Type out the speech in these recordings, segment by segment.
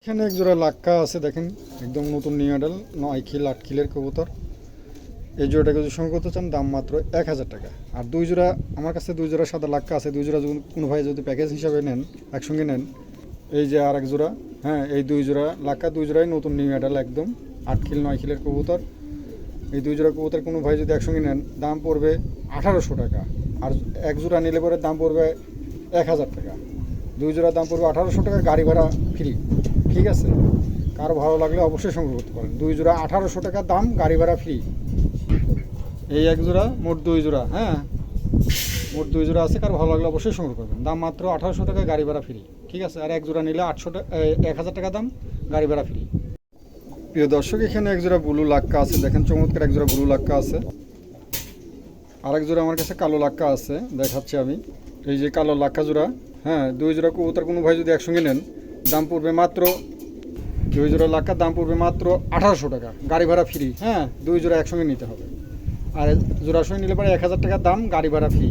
এখানে এক জোড়া লাক্কা আছে দেখেন, একদম নতুন নিউ মডেল 9 খিল 8 খিলের কবুতর। এই জোড়াটাকে যদি সংগ্রহ করতে চান দাম মাত্র 1000 টাকা। আর দুই জোড়া আমার কাছে, দুই জোড়া সাদা লাক্কা আছে, দুই জোড়া কোনো ভাই যদি প্যাকেজ হিসাবে নেন, একসঙ্গে নেন, এই যে আর এক জোড়া, হ্যাঁ এই দুই জোড়া লাক্কা, দুই জোড়াই নতুন নিউ মডেল একদম 8 খিল 9 খিলের কবুতর। এই দুই জোড়া কবুতর কোনো ভাই যদি একসঙ্গে নেন দাম পড়বে 1800 টাকা। আর এক জোড়া নিলে পরে দাম পড়বে 1000 টাকা। দুই জোড়ার দাম পড়বে 1800 টাকা, গাড়ি ভাড়া ফ্রি। ঠিক আছে, কারো ভালো লাগলে অবশ্যই সংগ্রহ করতে পারেন। দুই জোড়া 1800 টাকা দাম, গাড়ি ভাড়া ফ্রি। এই এক জোড়া, মোট দুই জোড়া, হ্যাঁ মোট দুই জোড়া আছে, কারো ভালো লাগলে অবশ্যই সংগ্রহ করবেন। দাম মাত্র 1800 টাকা, গাড়ি ভাড়া ফ্রি। ঠিক আছে, আর এক জোড়া নিলে 800 টাকা, 1000 টাকা দাম, গাড়ি ভাড়া ফ্রি। প্রিয় দর্শক, এখানে এক জোড়া ব্লু লাক্কা আছে দেখেন, চমৎকার এক জোড়া ব্লু লাক্কা আছে। আর এক জোড়া আমার কাছে কালো লাক্কা আছে, দেখাচ্ছি আমি। এই যে কালো লাক্কা জোড়া, হ্যাঁ দুই জোড়া কবুতর কোনো ভাই যদি একসঙ্গে নেন দাম পড়বে মাত্র, দুই জোড়া লাক্কার দাম পড়বে মাত্র 1800 টাকা, গাড়ি ভাড়া ফ্রি। হ্যাঁ দুই জোড়া একসঙ্গে নিতে হবে, আর জোড়ার সঙ্গে নিলে পরে 1000 টাকার দাম, গাড়ি ভাড়া ফ্রি।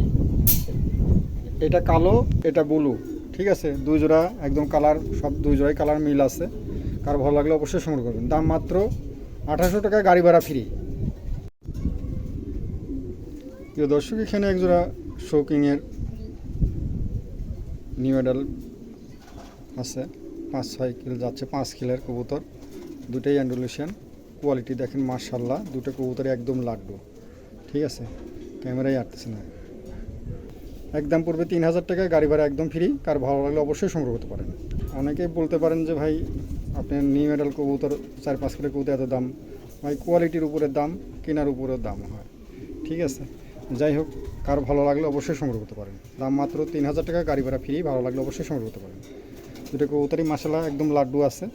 এটা কালো, এটা ব্লু। ঠিক আছে, দুই জোড়া একদম কালার, সব দুই জোড়াই কালার মিল আছে। কার ভালো লাগলে অবশ্যই সংগ্রহ করবেন। দাম মাত্র 1800 টাকা, গাড়ি ভাড়া ফ্রি। প্রিয় দর্শক, এখানে এক জোড়া শৌকিংয়ের নিউ মডেল আছে, 5-6 কিলো যাচ্ছে, 5 কিলোর কবুতর। দুটাই অ্যান্ডুলেশন, কোয়ালিটি দেখেন মাশাআল্লাহ, দুটো কবুতরই একদম লাড্ডু। ঠিক আছে, ক্যামেরাই আটতেছে না। একদম পড়বে 3000 টাকা, গাড়ি ভাড়া একদম ফ্রি। কার ভালো লাগলে অবশ্যই সংগ্রহ করতে পারেন। অনেকেই বলতে পারেন যে ভাই আপনার নিউ মডেল কবুতর 4-5 কিলো কবুতর এত দাম। ভাই কোয়ালিটির উপরে দাম, কেনার উপরেও দাম হয়। ঠিক আছে, যাই হোক, কার ভালো লাগলে অবশ্যই সংগ্রহ করতে পারেন। দাম মাত্র 3000 টাকা, গাড়ি ভাড়া ফ্রি। ভালো লাগলে অবশ্যই সংগ্রহ করতে পারেন। দুটো কবুতরই মাশাআল্লাহ একদম লাড্ডু আছে।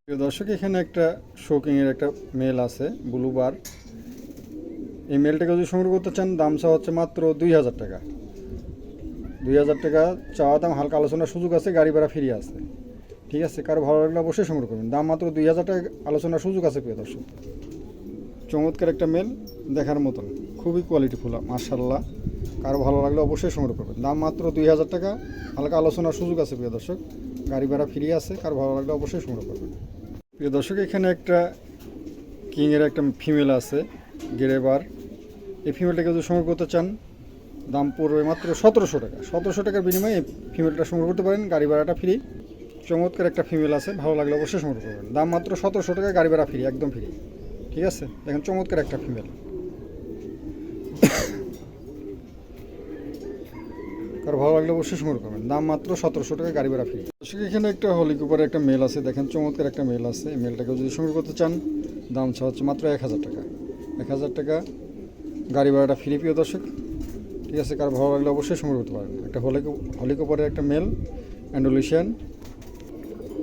প্রিয় দর্শক, এখানে একটা শৌকিংয়ের একটা মেল আছে, ব্লু বার। এই মেলটাকে যদি সংগ্রহ করতে চান দাম চাওয়া হচ্ছে মাত্র 2000 টাকা। 2000 টাকা চাওয়া দাম, হালকা আলোচনার সুযোগ আছে, গাড়ি ভাড়া ফ্রি আছে। ঠিক আছে, কারো ভালো লাগলে অবশ্যই সংগ্রহ করবেন। দাম মাত্র 2000 টাকা, আলোচনার সুযোগ আছে। প্রিয় দর্শক, চমৎকার একটা মেল, দেখার মতন, খুবই কোয়ালিটিফুল মাশাআল্লাহ। কারো ভালো লাগলে অবশ্যই সংগ্রহ করবেন। দাম মাত্র 2000 টাকা, হালকা আলোচনার সুযোগ আছে। প্রিয় দর্শক, গাড়ি ভাড়া ফ্রি আছে। কারো ভালো লাগলে অবশ্যই সংগ্রহ করবেন। প্রিয় দর্শক, এখানে একটা কিংয়ের একটা ফিমেল আছে, গেরেবার। এই ফিমেলটাকে যদি সংগ্রহ করতে চান দাম পড়বে মাত্র 1700 টাকা। 1700 টাকার বিনিময়ে এই ফিমেলটা সংগ্রহ করতে পারেন, গাড়ি ভাড়াটা ফ্রি। চমৎকার একটা ফিমেল আছে, ভালো লাগলে অবশ্যই সংগ্রহ করবেন। দাম মাত্র 1700 টাকা, গাড়ি ভাড়া ফ্রি, একদম ফ্রি। ঠিক আছে, দেখেন চমৎকার একটা ফিমেল। কারো ভালো লাগলে অবশ্যই সংগ্রহ করবেন। দাম মাত্র 1700 টাকা, গাড়ি ভাড়া ফ্রি। এখানে একটা হলিকুপারের একটা মেল আছে দেখেন, চমৎকার একটা মেল আছে। এই মেলটাকে যদি সংগ্রহ করতে চান দাম হচ্ছে মাত্র 1000 টাকা। 1000 টাকা, গাড়ি ভাড়াটা ফ্রি। প্রিয় দর্শক, ঠিক আছে, কারো ভালো লাগলে অবশ্যই সংগ্রহ করতে পারেন। একটা হলিকুপারের একটা মেল, অ্যান্ডোলেশিয়ান,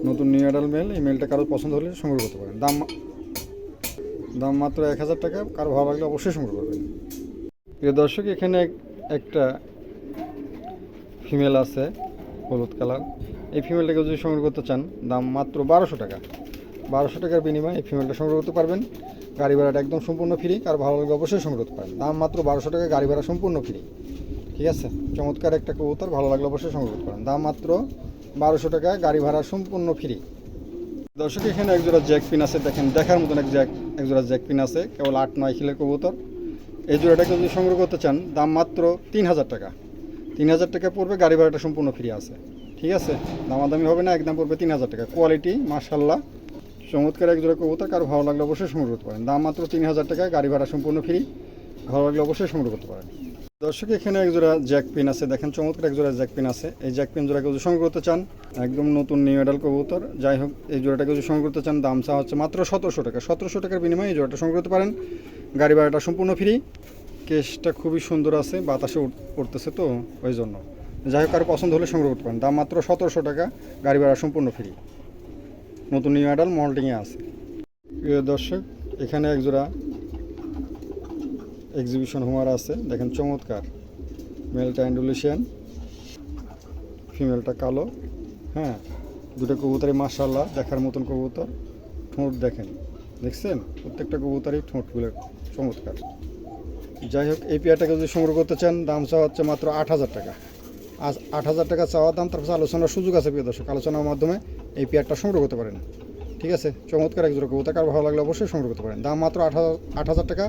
নতুন নিউ মডেল মেল। এই মেলটা কারো পছন্দ হলে সংগ্রহ করতে পারেন। দাম মাত্র 1000 টাকা। কারো ভালো লাগলে অবশ্যই সংগ্রহ করবেন। প্রিয় দর্শক, এখানে একটা ফিমেল আছে, হলুদ কালার। এই ফিমেলটাকে যদি সংগ্রহ করতে চান দাম মাত্র 1200 টাকা। 1200 টাকার বিনিময়ে এই ফিমেলটা সংগ্রহ করতে পারবেন। গাড়ি ভাড়াটা একদম সম্পূর্ণ ফ্রি। কারো ভালো লাগলে অবশ্যই সংগ্রহ করতে পারেন। দাম মাত্র 1200 টাকা, গাড়ি ভাড়া সম্পূর্ণ ফ্রি। ঠিক আছে, চমৎকার একটা কবুতর, ভালো লাগলে অবশ্যই সংগ্রহ করতে পারেন। দাম মাত্র 1200 টাকা, গাড়ি ভাড়া সম্পূর্ণ ফ্রি। দর্শক, এখানে একজোড়া জ্যাকপিন আছে দেখেন, দেখার মতন একজোড়া জ্যাকপিন আছে, কেবল 8-9 খিলের কবুতর। এই জোড়াটাকে যদি সংগ্রহ করতে চান দাম মাত্র 3000 টাকা। 3000 টাকা পড়বে, গাড়ি ভাড়াটা সম্পূর্ণ ফ্রি আছে। ঠিক আছে, দামাদামি হবে না, একদম পড়বে 3000 টাকা। কোয়ালিটি মাশাআল্লাহ, চমৎকার একজোড়া কবুতর। কারো ভালো লাগলে অবশ্যই সংগ্রহ করতে পারেন। দাম মাত্র 3000 টাকা, গাড়ি ভাড়া সম্পূর্ণ ফ্রি। ভালো লাগলে অবশ্যই সংগ্রহ করতে পারেন। দর্শক, এখানে একজোড়া জ্যাকপিন আছে দেখেন, চমৎকার একজোড়া জ্যাকপিন আছে। এই জ্যাকপিন জোড়াকে যদি সংগ্রহ করতে চান, একদম নতুন নিউ মডেল কবুতর। যাই হোক, এই জোড়াটাকে যদি সংগ্রহ করতে চান দাম চাওয়া হচ্ছে মাত্র 1700 টাকা। 1700 টাকার বিনিময়ে এই জোড়াটা সংগ্রহ করতে পারেন। গাড়ি ভাড়াটা সম্পূর্ণ ফ্রি। কেসটা খুবই সুন্দর আছে, বাতাসে উঠতেছে তো ওই জন্য। যাই হোক, কারো পছন্দ হলে সংগ্রহ করতে পারেন। দাম মাত্র 1700 টাকা, গাড়ি ভাড়া সম্পূর্ণ ফ্রি। নতুন নিউ মডেল মল্টিংয়ে আছে। প্রিয় দর্শক, এখানে একজোড়া এক্সিবিশন হোমার আছে দেখেন, চমৎকার। মেলটা অ্যান্ডুলেশিয়ান, ফিমেলটা কালো। হ্যাঁ, দুটো কবুতরই মাশাআল্লাহ দেখার মতন কবুতর। ঠোঁট দেখেন, দেখছেন প্রত্যেকটা কবুতরই ঠোঁটগুলো চমৎকার। যাই হোক, এই পেয়ারটাকে যদি সংগ্রহ করতে চান দাম চাওয়া হচ্ছে মাত্র 8000 টাকা। আজ 8000 টাকা চাওয়া দাম, তারপর আলোচনার সুযোগ আছে। প্রিয় দর্শক, আলোচনার মাধ্যমে এই পেয়ারটা সংগ্রহ করতে পারেন। ঠিক আছে, চমৎকার এক জোড়া কবুতর, কার ভালো লাগলে অবশ্যই সংগ্রহ করতে পারেন। দাম মাত্র 8,000 টাকা,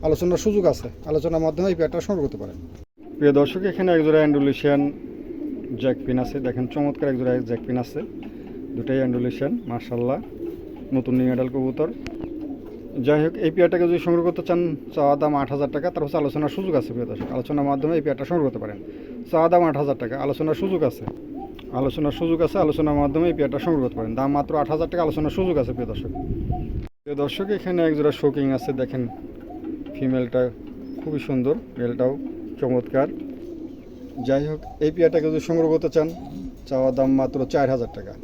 আলোচনার সুযোগ আছে, আলোচনার মাধ্যমে এই পেয়ারটা সংগ্রহ করতে পারেন। প্রিয় দর্শক, এখানে এক জোড়া অ্যান্ডুলেশিয়ান জ্যাকপিন আছে, দেখেন চমৎকার এক জোড়া জ্যাকপিন আছে, দুটাই অ্যান্ডুলেশিয়ান মাশাআল্লাহ, নতুন নিউ অ্যাডাল কবুতর। যাই হোক, এই পেয়ারটাকে যদি সংগ্রহ করতে চান, চাওয়া দাম 8,000 টাকা, তার হচ্ছে আলোচনার সুযোগ আছে। প্রিয় দর্শক, আলোচনার মাধ্যমে এই পেয়ারটা সংগ্রহ করতে পারেন। চাওয়া দাম 8,000 টাকা, আলোচনার সুযোগ আছে, আলোচনার মাধ্যমে এই পেয়ারটা সংগ্রহ করতে পারেন। দাম মাত্র 8,000 টাকা, আলোচনার সুযোগ আছে। প্রিয় দর্শক, এখানে এক জোড়া শোকিং আছে, দেখেন ফিমেলটা খুবই সুন্দর, মেলটাও চমৎকার। যাই হোক, এই পেয়ারটাকে যদি সংগ্রহ করতে চান, চাওয়া দাম মাত্র 4,000 টাকা,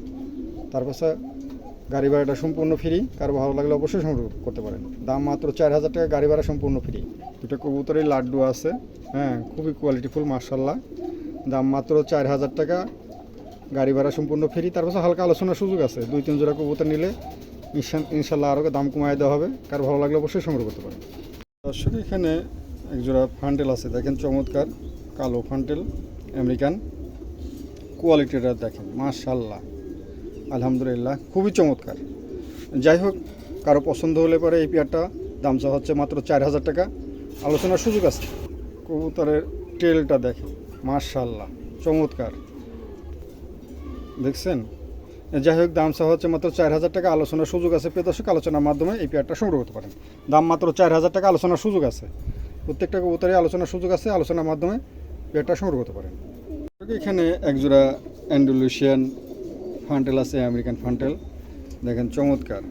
তারপর গাড়ি ভাড়াটা সম্পূর্ণ ফ্রি, কারো ভালো লাগলে অবশ্যই সংগ্রহ করতে পারেন। দাম মাত্র 4,000 টাকা, গাড়ি ভাড়া সম্পূর্ণ ফ্রি। দুটো কবুতরের লাড্ডু আছে, হ্যাঁ খুবই কোয়ালিটিফুল মাশাআল্লাহ। দাম মাত্র 4,000 টাকা, গাড়ি ভাড়া সম্পূর্ণ ফ্রি, তারপর হালকা আলোচনার সুযোগ আছে। 2-3 জোড়া কবুতর নিলে ইনশাল্লাহ আরও দাম কমায় দেওয়া হবে, কারো ভালো লাগলে অবশ্যই সংগ্রহ করতে পারেন। দর্শক, এখানে এক জোড়া ফান্টেল আছে, দেখেন চমৎকার কালো ফান্টেল আমেরিকান, কোয়ালিটিটা দেখেন মাশাআল্লাহ, আলহামদুলিল্লাহ খুবই চমৎকার। যাই হোক, কারো পছন্দ হলে পরে এই পেয়ারটা দাম চা হচ্ছে মাত্র 4,000 টাকা, আলোচনার সুযোগ আছে। কবুতরের টেলটা দেখেন মাশাআল্লাহ চমৎকার, দেখছেন। যাই হোক, দাম চা হচ্ছে মাত্র 4,000 টাকা, আলোচনার সুযোগ আছে। প্রিয় দর্শক, আলোচনার মাধ্যমে এই পেয়ারটা সংগ্রহ করতে পারেন। দাম মাত্র 4,000 টাকা, আলোচনার সুযোগ আছে। প্রত্যেকটা কবুতরে আলোচনার সুযোগ আছে, আলোচনার মাধ্যমে পেয়ারটা সংগ্রহ করতে পারেন। এখানে একজোড়া অ্যান্ডালুসিয়ান ফান্টেল আছে, আমেরিকান ফান্টেল, দেখেন চমৎকার,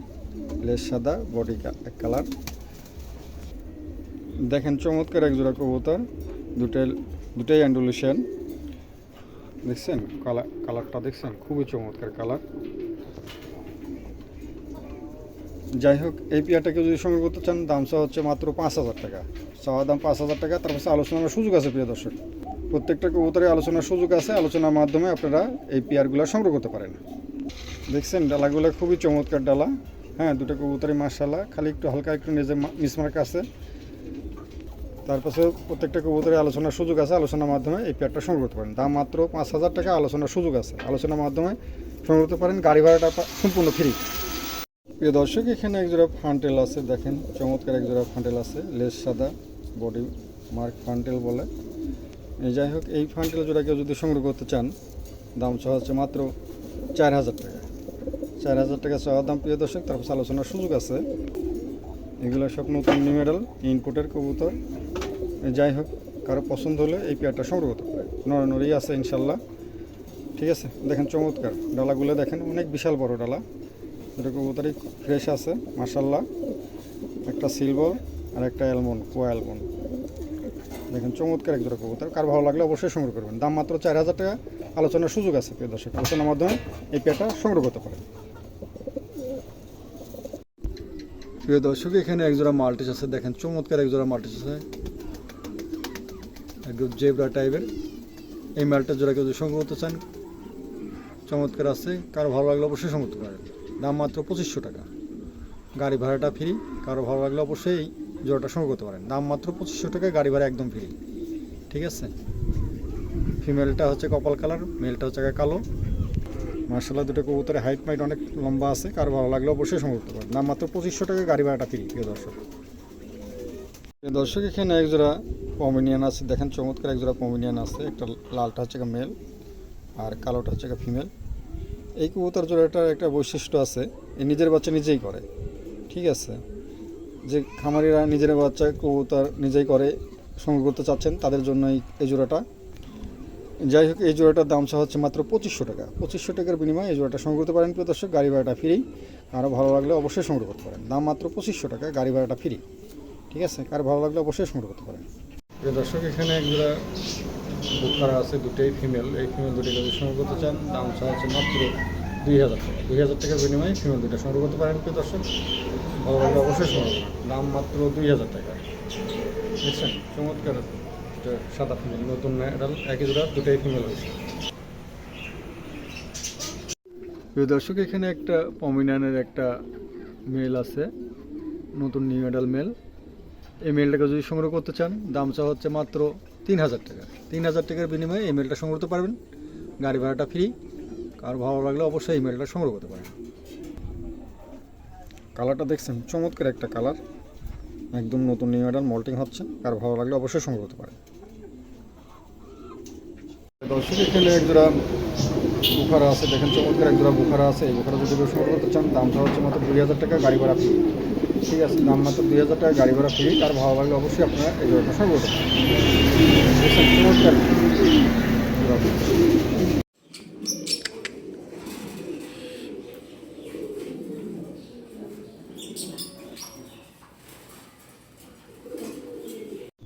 লেজ সাদা, বডি কালার, দেখেন চমৎকার একজোড়া কবুতর, দুটাই অ্যান্ডালুসিয়ান, দেখছেন কালারটা দেখছেন, খুবই চমৎকার কালার। যাই হোক, এই পেয়ারটাকে যদি সংগ্রহ করতে চান, দাম চা হচ্ছে মাত্র 5,000 টাকা, চাওয়া দাম 5,000 টাকা, তারপর আলোচনার সুযোগ আছে। প্রিয় দর্শক, প্রত্যেকটা কবুতরে আলোচনার সুযোগ আছে, আলোচনার মাধ্যমে আপনারা এই পেয়ারগুলো সংগ্রহ করতে পারেন। দেখছেন ডালাগুলো খুবই চমৎকার ডালা, হ্যাঁ দুটো কবুতরই মাশাআল্লাহ, খালি একটু হালকা একটু নিজে মিসমার্ক আছে, তারপরে প্রত্যেকটা কবুতরে আলোচনার সুযোগ আছে, আলোচনার মাধ্যমে এই পেয়ারটা সংগ্রহ করতে পারেন। দাম মাত্র 5,000 টাকা, আলোচনার সুযোগ আছে, আলোচনার মাধ্যমে সংগ্রহ করতে পারেন, গাড়ি ভাড়াটা সম্পূর্ণ ফ্রি। প্রিয় দর্শক, এখানে একজোড়া ফান্টেল আছে, দেখেন চমৎকার একজোড়া ফান্টেল আছে, লেজ সাদা, বডি মার্ক ফান্টেল বলে। যাই হোক, এই ফান্টেল জোড়াকে যদি সংগ্রহ করতে চান, দাম চাওয়া হচ্ছে মাত্র 4,000 টাকা, 4,000 টাকা চাওয়া দাম। প্রিয় দর্শক, তারপর আলোচনার সুযোগ আছে। এগুলো সব নতুন নিউ মডেল ইনপুটের কবুতর। যাই হোক, কারো পছন্দ হলে এই পেয়ারটা সংগ্রহ করতে পারে, নড়ানড়ি আছে ইনশাল্লাহ। ঠিক আছে, দেখেন চমৎকার ডালাগুলো, দেখেন অনেক বিশাল বড় ডালা, দুটো কবুতরই ফ্রেশ আছে মাশাআল্লাহ, একটা সিলভার আর একটা কোয়া অ্যালমন্ড, দেখেন চমৎকার এক জোড়া কবুতর, কার ভালো লাগলে অবশ্যই সংগ্রহ করবেন। দাম মাত্র 4,000 টাকা, আলোচনার সুযোগ আছে। প্রিয় দর্শক, আলোচনার মাধ্যমে এই পেয়ারটা সংগ্রহ করতে পারেন। প্রিয় দর্শক, এখানে একজোড়া মাল্টিস আছে, দেখেন চমৎকার একজোড়া মাল্টিস আছে, একদম জেব্রা টাইপের। এই মালটার জোড়া কেউ যদি সংগ্রহ করতে চান, চমৎকার আছে, কারো ভালো লাগলে অবশ্যই সংগ্রহ করতে পারেন। দাম মাত্র 2,500 টাকা, গাড়ি ভাড়াটা ফ্রি, কারো ভালো লাগলে অবশ্যই এই জোড়াটা সংগ্রহ করতে পারেন। দাম মাত্র 2,500 টাকা, গাড়ি ভাড়া একদম ফ্রি। ঠিক আছে, ফিমেলটা হচ্ছে কপাল কালার, মেলটা হচ্ছে কালো মাশাআল্লাহ। দুটো কবুতরের হাইট মাইট অনেক লম্বা আছে, কারো ভালো লাগলে অবশ্যই সংগ্রহ করতে পারেন। দাম মাত্র 2,500 টাকা, গাড়ি ভাড়াটা ফ্রি। প্রিয় দর্শক, এখানে একজোড়া পমিনিয়ান আছে, দেখেন চমৎকার একজোড়া পমিনিয়ান আছে, একটা লালটা হচ্ছে মেল আর কালোটা হচ্ছে ফিমেল। এই কবুতর জোড়াটার একটা বৈশিষ্ট্য আছে, এই নিজের বাচ্চা নিজেই করে। ঠিক আছে, যে খামারিরা নিজের বাচ্চা কবুতর নিজেই করে সংগ্রহ করতে চাচ্ছেন, তাদের জন্য এই জোড়াটা। যাই হোক, এই জোড়াটার দাম হচ্ছে মাত্র 2,500 টাকা, 2,500 টাকার বিনিময়ে এই জোড়াটা সংগ্রহ করতে পারেন। প্রিয় দর্শক, গাড়ি ভাড়াটা ফ্রি, আরও ভালো লাগলে অবশ্যই সংগ্রহ করতে পারেন। দাম মাত্র 2,500 টাকা, গাড়ি ভাড়াটা ফ্রি। ঠিক আছে, কার ভালো লাগলে অবশ্যই সংগ্রহ করতে পারেন। প্রিয় দর্শক, এখানে একজোড়া বুক করা আছে, দুটোই ফিমেল। এই ফিমেল দুটি যদি সংগ্রহ করতে চান, দাম হচ্ছে মাত্র 2,000 টাকা, 2,000 টাকার বিনিময়ে ফিমেল দুটো সংগ্রহ করতে পারেন। প্রিয় দর্শক, ভালো লাগলে অবশ্যই সংগ্রহ করেন। দাম মাত্র 2,000 টাকা, বুঝছেন চমৎকার সাদা ফিমেল, নতুন অ্যাডাল, একই জোড়া, দুটোই ফিমেল হয়েছে। প্রিয় দর্শক, এখানে একটা পমিনিয়ানের একটা মেল আছে, নতুন নিউ অ্যাডাল মেল। এই মেলটাকে যদি সংগ্রহ করতে চান, দাম হচ্ছে মাত্র 3,000 টাকা, 3,000 টাকার বিনিময়ে এই মেলটা সংগ্রহ করতে পারবেন। গাড়ি ভাড়াটা ফ্রি, আর ভালো লাগলে অবশ্যই এই মেলটা সংগ্রহ করতে পারেন। কালারটা দেখছেন, চমৎকার একটা কালার, একদম নতুন নিউ মডেল মল্টিং হচ্ছে। আর ভালো লাগলে অবশ্যই সংগ্রহ করতে পারেন। দর্শক এখানে একজোড়া বুখারা আছে, দেখেন চমৎকার একজোড়া বুখারা আছে। এই বুখারা যদি কেউ সংগ্রহ করতে চান, দামটা হচ্ছে মাত্র 2000 টাকা, গাড়ি ভাড়া ফ্রি। ঠিক আছে, দাম মাত্র 2000 টাকা, গাড়ি ভাড়া ফ্রি। আর ভালো লাগলে অবশ্যই আপনারা এই জোড়াটা সংগ্রহ করতে পারেন। চমৎকার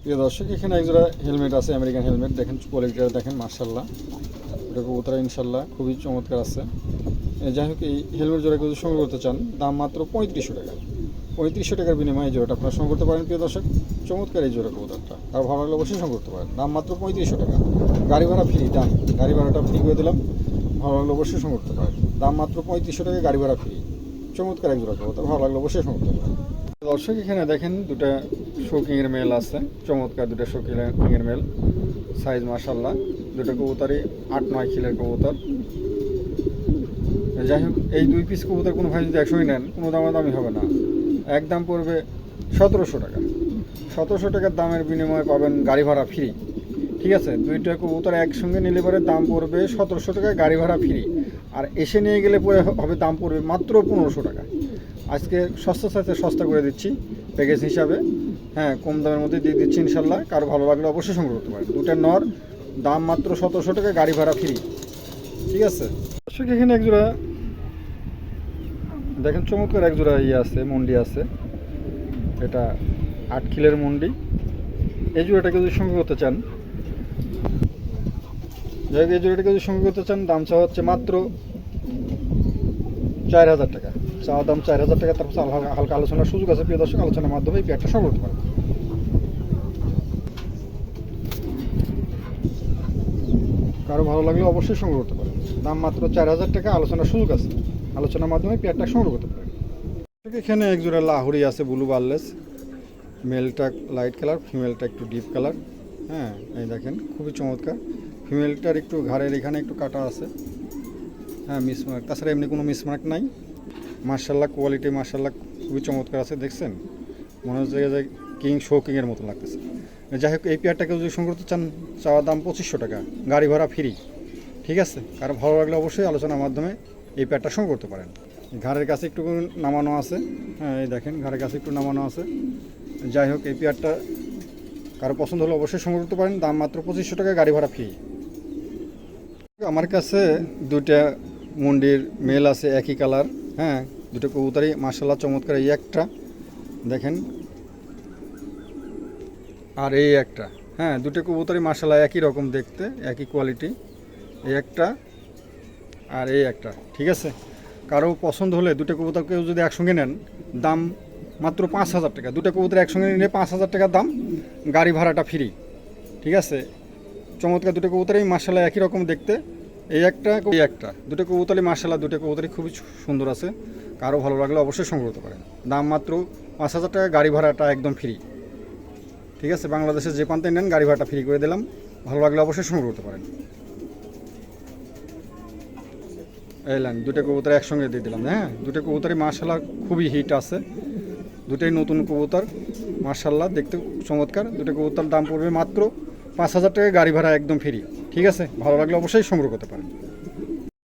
প্রিয় দর্শক, এখানে একজোড়া হেলমেট আছে, আমেরিকান হেলমেট। দেখেন কোয়ালিটিটা দেখেন, মার্শাল্লাহ। এটা কবুতরা ইনশাল্লাহ খুবই চমৎকার আছে। যাই হোক, এই হেলমেট জোড়া কেউ সংগ্রহ করতে চান, দাম মাত্র 3500 টাকা। 3500 টাকার বিনিময়ে এই জোড়াটা আপনারা সংগ্রহ করতে পারেন। প্রিয় দর্শক, চমৎকার এই জোড়া কবুতরটা। আর ভালো লাগলে অবশ্যই সংগ্রহ করতে পারেন। দাম মাত্র 3500 টাকা, গাড়ি ভাড়া ফ্রি। দাম গাড়ি ভাড়াটা ফ্রি করে দিলাম, ভালো লাগলে অবশ্যই সংগ্রহ করতে পারেন। দাম মাত্র 3500 টাকা, গাড়ি ভাড়া ফ্রি। চমৎকার এক জোড়া কবুতর, ভালো লাগলে অবশ্যই সংগ্রহ করতে পারেন। দর্শক এখানে দেখেন দুটা শৌকিংয়ের মেল আছে, চমৎকার দুটা শৌকিংয়ের মেল, সাইজ মাশাল্লাহ। দুটো কবুতরই 8-9 কিলোর কবুতর। যাই হোক, এই 2 পিস কবুতর কোনো ভাই যদি একসঙ্গে নেন, কোনো দামাদামি হবে না। একদম পড়বে 1700 টাকা। 1700 টাকার দামের বিনিময়ে পাবেন গাড়ি ভাড়া ফ্রি। ঠিক আছে, 2টা কবুতর একসঙ্গে নিলে পরে দাম পড়বে 1700 টাকায়, গাড়ি ভাড়া ফ্রি। আর এসে নিয়ে গেলে পরে হবে দাম পড়বে মাত্র 1500 টাকা। আজকে সস্তা সাইজে সস্তা করে দিচ্ছি প্যাকেজ হিসাবে। হ্যাঁ, কম দামের মধ্যে দিয়ে দিচ্ছি ইনশাল্লাহ। কারো ভালো লাগলে অবশ্যই সংগ্রহ করতে পারেন। 2টা নর, দাম মাত্র 1700 টাকা, গাড়ি ভাড়া ফ্রি। ঠিক আছে দর্শক, এখানে একজোড়া দেখেন চমৎকার একজোড়া আছে, মন্ডি আছে। এটা 8 কিলোর মন্ডি। এই জোড়াটাকে যদি সংগ্রহ করতে চান, এই জোড়াটাকে যদি সংগ্রহ করতে চান, দাম চাওয়া হচ্ছে মাত্র 4000 টাকা। চাওয়া দাম 4000 টাকা। তারপর হালকা আলোচনার সুযোগ আছে। প্রিয় দর্শক, আলোচনার মাধ্যমে এই পেয়ারটা সংগ্রহ করতে পারেন। কারো ভালো লাগলে অবশ্যই সংগ্রহ করতে পারেন। দাম মাত্র 4000 টাকা, আলোচনার সুযোগ আছে। আলোচনার মাধ্যমে পেয়ারটা সংগ্রহ করতে পারেন। এখানে একজোড়া লাহুরি আছে, ব্লু বার্লেস। মেলটা লাইট কালার, ফিমেলটা একটু ডিপ কালার। হ্যাঁ, এই দেখেন খুবই চমৎকার। ফিমেলটার একটু ঘাড়ের এখানে একটু কাটা আছে। হ্যাঁ, মিসমার্ক, তাছাড়া এমনি কোনো মিসমার্ক নাই। মার্শাল্লাহ, কোয়ালিটি মার্শাল্লাহ খুবই চমৎকার আছে। দেখছেন, মনে হচ্ছে যে কিং শো কিংয়ের মতো লাগতেছে। যাই হোক, এই পেয়ারটাকে যদি সংগ্রহ করতে চান, চাওয়া দাম 2500 টাকা, গাড়ি ভাড়া ফ্রি। ঠিক আছে, কারো ভালো লাগলে অবশ্যই আলোচনার মাধ্যমে এই পেয়ারটা সংগ্রহ করতে পারেন। ঘাড়ের কাছে একটু নামানো আছে। হ্যাঁ, এই দেখেন ঘাড়ের কাছে একটু নামানো আছে। যাই হোক, এই পেয়ারটা কারো পছন্দ হলে অবশ্যই সংগ্রহ করতে পারেন। দাম মাত্র 2500 টাকা, গাড়ি ভাড়া ফ্রি। আমার কাছে 2টা মুন্ডির মেল আছে, একই কালার। হ্যাঁ, 2টো কবুতরই মার্শাল্লাহ চমৎকার। এই একটা দেখেন, আর এই একটা। হ্যাঁ, 2টো কবুতরই মার্শাল্লাহ একই রকম দেখতে, একই কোয়ালিটি। এই একটা আর এই একটা। ঠিক আছে, কারো পছন্দ হলে 2টো কবুতরকেও যদি একসঙ্গে নেন, দাম মাত্র 5000 টাকা। 2টো কবুতর একসঙ্গে নিলে 5000 টাকা দাম, গাড়ি ভাড়াটা ফ্রি। ঠিক আছে, চমৎকার 2টো কবুতরই মার্শাল্লাহ একই রকম দেখতে। এই একটা, এই একটা। 2টো কবুতরই মার্শাল্লাহ, 2টো কবুতরই খুবই সুন্দর আছে। কারো ভালো লাগলে অবশ্যই সংগ্রহ করতে পারেন। দাম মাত্র 5000 টাকা, গাড়ি ভাড়াটা একদম ফ্রি। ঠিক আছে, বাংলাদেশের যে প্রান্তে নেন, গাড়ি ভাড়াটা ফ্রি করে দিলাম। ভালো লাগলে অবশ্যই সংগ্রহ করতে পারেন। এলেন 2টো কবুতর একসঙ্গে দিয়ে দিলাম। হ্যাঁ, 2টো কবুতরই মার্শাল্লাহ খুবই হিট আছে। 2টাই নতুন কবুতর, মার্শাল্লাহ দেখতে চমৎকার। 2টো কবুতর দাম পড়বে মাত্র 5000 টাকা, গাড়ি ভাড়া একদম ফ্রি। ঠিক আছে, ভালো লাগলে অবশ্যই সংগ্রহ করতে পারেন।